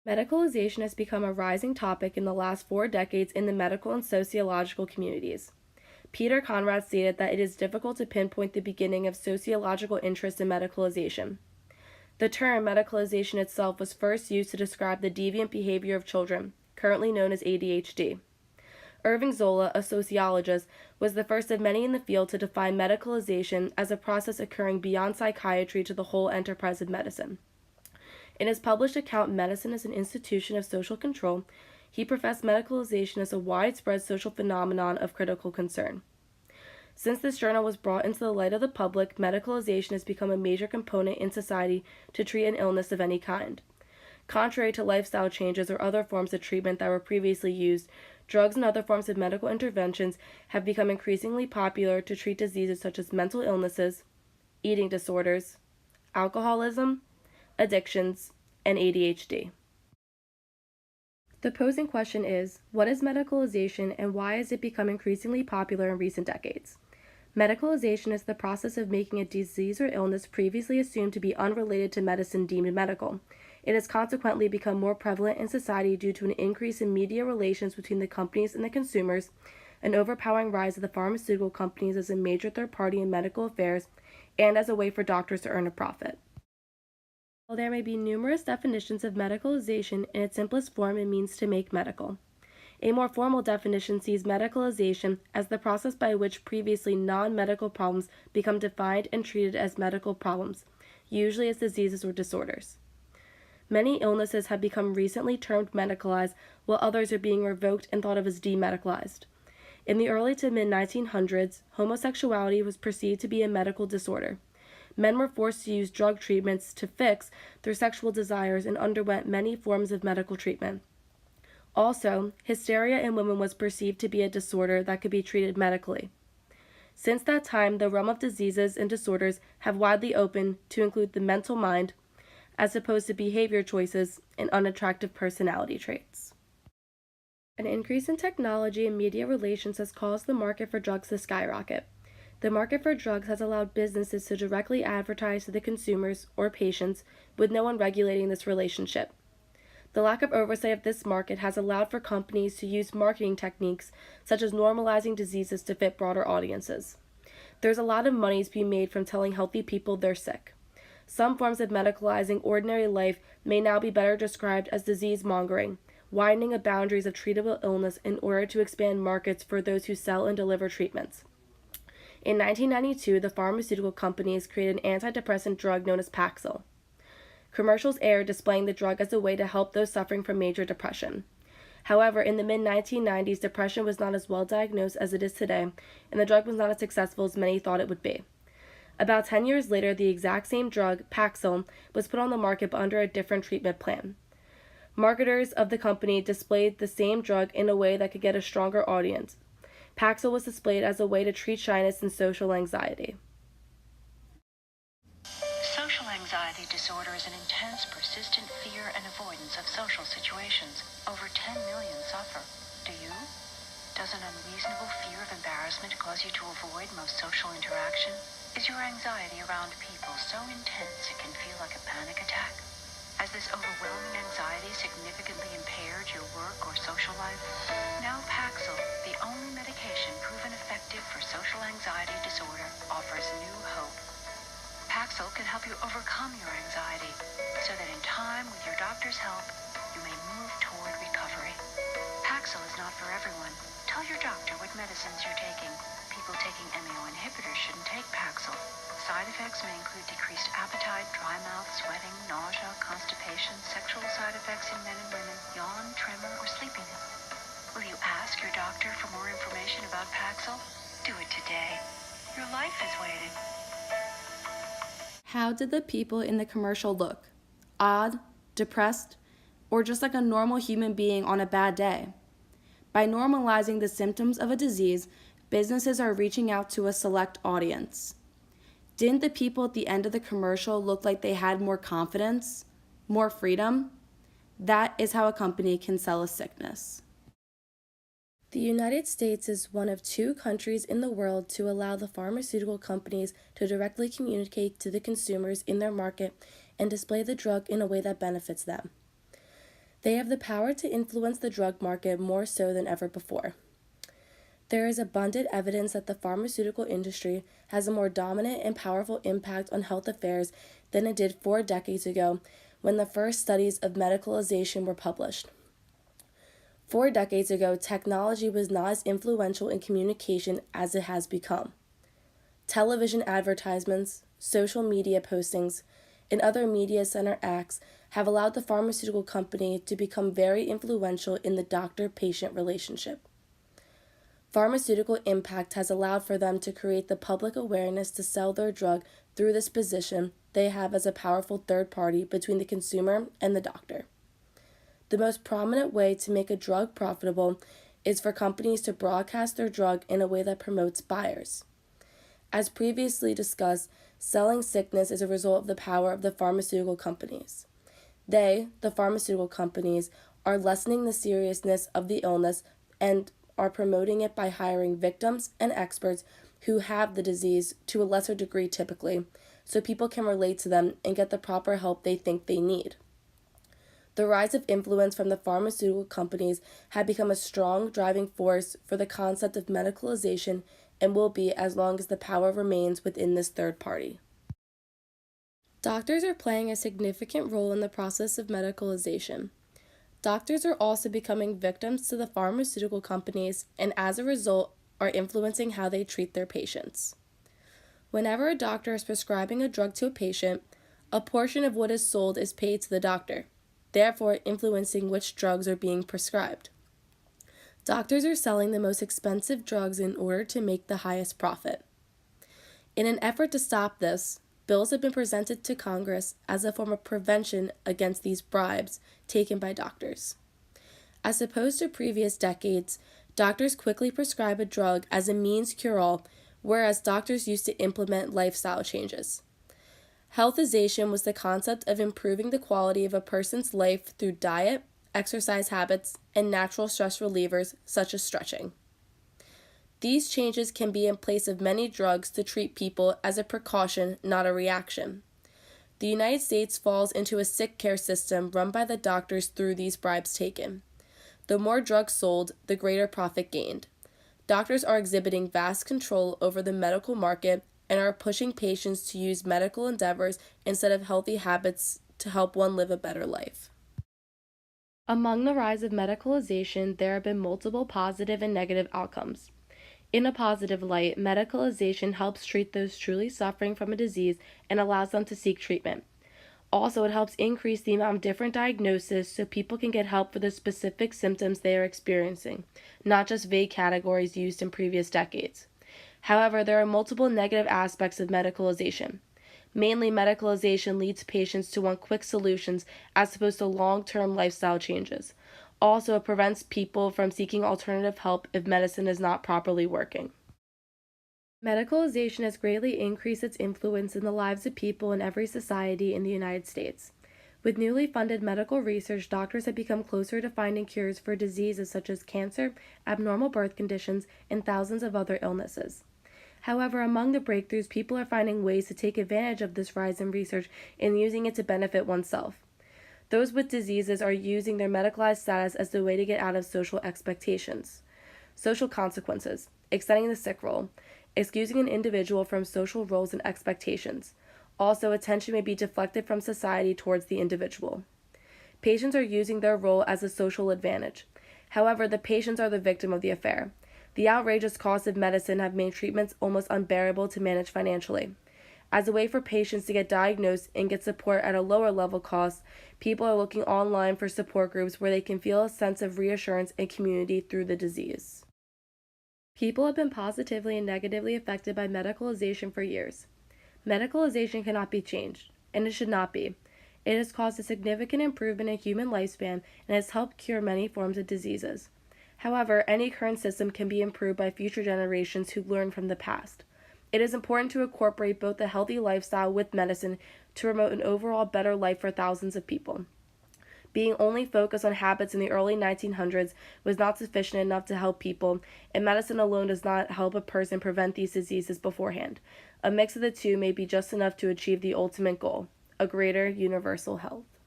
Medicalization has become a rising topic in the last 4 decades in the medical and sociological communities. Peter Conrad stated that it is difficult to pinpoint the beginning of sociological interest in medicalization. The term medicalization itself was first used to describe the deviant behavior of children, currently known as ADHD. Irving Zola, a sociologist, was the first of many in the field to define medicalization as a process occurring beyond psychiatry to the whole enterprise of medicine. In his published account, Medicine as an Institution of Social Control, he professed medicalization as a widespread social phenomenon of critical concern. Since this journal was brought into the light of the public, medicalization has become a major component in society to treat an illness of any kind. Contrary to lifestyle changes or other forms of treatment that were previously used, drugs and other forms of medical interventions have become increasingly popular to treat diseases such as mental illnesses, eating disorders, alcoholism, addictions, and ADHD. The posing question is, what is medicalization and why has it become increasingly popular in recent decades? Medicalization is the process of making a disease or illness previously assumed to be unrelated to medicine deemed medical. It has consequently become more prevalent in society due to an increase in media relations between the companies and the consumers, an overpowering rise of the pharmaceutical companies as a major third party in medical affairs, and as a way for doctors to earn a profit. While there may be numerous definitions of medicalization, in its simplest form it means to make medical. A more formal definition sees medicalization as the process by which previously non-medical problems become defined and treated as medical problems, usually as diseases or disorders. Many illnesses have become recently termed medicalized, while others are being revoked and thought of as demedicalized. In the early to mid-1900s, homosexuality was perceived to be a medical disorder. Men were forced to use drug treatments to fix their sexual desires and underwent many forms of medical treatment. Also, hysteria in women was perceived to be a disorder that could be treated medically. Since that time, the realm of diseases and disorders have widely opened to include the mental mind, as opposed to behavior choices and unattractive personality traits. An increase in technology and media relations has caused the market for drugs to skyrocket. The market for drugs has allowed businesses to directly advertise to the consumers or patients with no one regulating this relationship. The lack of oversight of this market has allowed for companies to use marketing techniques such as normalizing diseases to fit broader audiences. There's a lot of money to be made from telling healthy people they're sick. Some forms of medicalizing ordinary life may now be better described as disease mongering, widening of boundaries of treatable illness in order to expand markets for those who sell and deliver treatments. In 1992, the pharmaceutical companies created an antidepressant drug known as Paxil. Commercials aired displaying the drug as a way to help those suffering from major depression. However, in the mid-1990s, depression was not as well diagnosed as it is today, and the drug was not as successful as many thought it would be. About 10 years later, the exact same drug, Paxil, was put on the market but under a different treatment plan. Marketers of the company displayed the same drug in a way that could get a stronger audience. Paxil was displayed as a way to treat shyness and social anxiety. Social anxiety disorder is an intense, persistent fear and avoidance of social situations. Over 10 million suffer. Do you? Does an unreasonable fear of embarrassment cause you to avoid most social interaction? Is your anxiety around people so intense it can feel like a panic attack? Has this overwhelming anxiety significantly impaired your work or social life? Now Paxil, the only medication proven effective for social anxiety disorder, offers new hope. Paxil can help you overcome your anxiety so that in time, with your doctor's help, you may move toward recovery. Paxil is not for everyone. Tell your doctor what medicines you're taking. People taking MAO inhibitors shouldn't take Paxil. Side effects may include decreased appetite, dry mouth, sweating, nausea, constipation, sexual side effects in men and women, yawn, tremor, or sleepiness. Will you ask your doctor for more information about Paxil? Do it today. Your life is waiting. How did the people in the commercial look? Odd, depressed, or just like a normal human being on a bad day? By normalizing the symptoms of a disease, businesses are reaching out to a select audience. Didn't the people at the end of the commercial look like they had more confidence, more freedom? That is how a company can sell a sickness. The United States is one of 2 countries in the world to allow the pharmaceutical companies to directly communicate to the consumers in their market and display the drug in a way that benefits them. They have the power to influence the drug market more so than ever before. There is abundant evidence that the pharmaceutical industry has a more dominant and powerful impact on health affairs than it did 4 decades ago when the first studies of medicalization were published. 4 decades ago, technology was not as influential in communication as it has become. Television advertisements, social media postings, and other media center acts have allowed the pharmaceutical company to become very influential in the doctor-patient relationship. Pharmaceutical impact has allowed for them to create the public awareness to sell their drug through this position they have as a powerful third party between the consumer and the doctor. The most prominent way to make a drug profitable is for companies to broadcast their drug in a way that promotes buyers. As previously discussed, selling sickness is a result of the power of the pharmaceutical companies. They, the pharmaceutical companies, are lessening the seriousness of the illness and are promoting it by hiring victims and experts who have the disease to a lesser degree typically, so people can relate to them and get the proper help they think they need. The rise of influence from the pharmaceutical companies had become a strong driving force for the concept of medicalization and will be as long as the power remains within this third party. Doctors are playing a significant role in the process of medicalization. Doctors are also becoming victims to the pharmaceutical companies and as a result are influencing how they treat their patients. Whenever a doctor is prescribing a drug to a patient, a portion of what is sold is paid to the doctor, therefore influencing which drugs are being prescribed. Doctors are selling the most expensive drugs in order to make the highest profit. In an effort to stop this, bills have been presented to Congress as a form of prevention against these bribes taken by doctors. As opposed to previous decades, doctors quickly prescribe a drug as a means cure-all, whereas doctors used to implement lifestyle changes. Healthization was the concept of improving the quality of a person's life through diet, exercise habits, and natural stress relievers such as stretching. These changes can be in place of many drugs to treat people as a precaution, not a reaction. The United States falls into a sick care system run by the doctors through these bribes taken. The more drugs sold, the greater profit gained. Doctors are exhibiting vast control over the medical market and are pushing patients to use medical endeavors instead of healthy habits to help one live a better life. Among the rise of medicalization, there have been multiple positive and negative outcomes. In a positive light, medicalization helps treat those truly suffering from a disease and allows them to seek treatment. Also, it helps increase the amount of different diagnoses so people can get help for the specific symptoms they are experiencing, not just vague categories used in previous decades. However, there are multiple negative aspects of medicalization. Mainly, medicalization leads patients to want quick solutions as opposed to long-term lifestyle changes. Also, it prevents people from seeking alternative help if medicine is not properly working. Medicalization has greatly increased its influence in the lives of people in every society in the United States. With newly funded medical research, doctors have become closer to finding cures for diseases such as cancer, abnormal birth conditions, and thousands of other illnesses. However, among the breakthroughs, people are finding ways to take advantage of this rise in research and using it to benefit oneself. Those with diseases are using their medicalized status as the way to get out of social expectations. Social consequences: extending the sick role, excusing an individual from social roles and expectations. Also, attention may be deflected from society towards the individual. Patients are using their role as a social advantage. However, the patients are the victim of the affair. The outrageous costs of medicine have made treatments almost unbearable to manage financially. As a way for patients to get diagnosed and get support at a lower level cost, people are looking online for support groups where they can feel a sense of reassurance and community through the disease. People have been positively and negatively affected by medicalization for years. Medicalization cannot be changed, and it should not be. It has caused a significant improvement in human lifespan and has helped cure many forms of diseases. However, any current system can be improved by future generations who learn from the past. It is important to incorporate both a healthy lifestyle with medicine to promote an overall better life for thousands of people. Being only focused on habits in the early 1900s was not sufficient enough to help people, and medicine alone does not help a person prevent these diseases beforehand. A mix of the two may be just enough to achieve the ultimate goal: a greater universal health.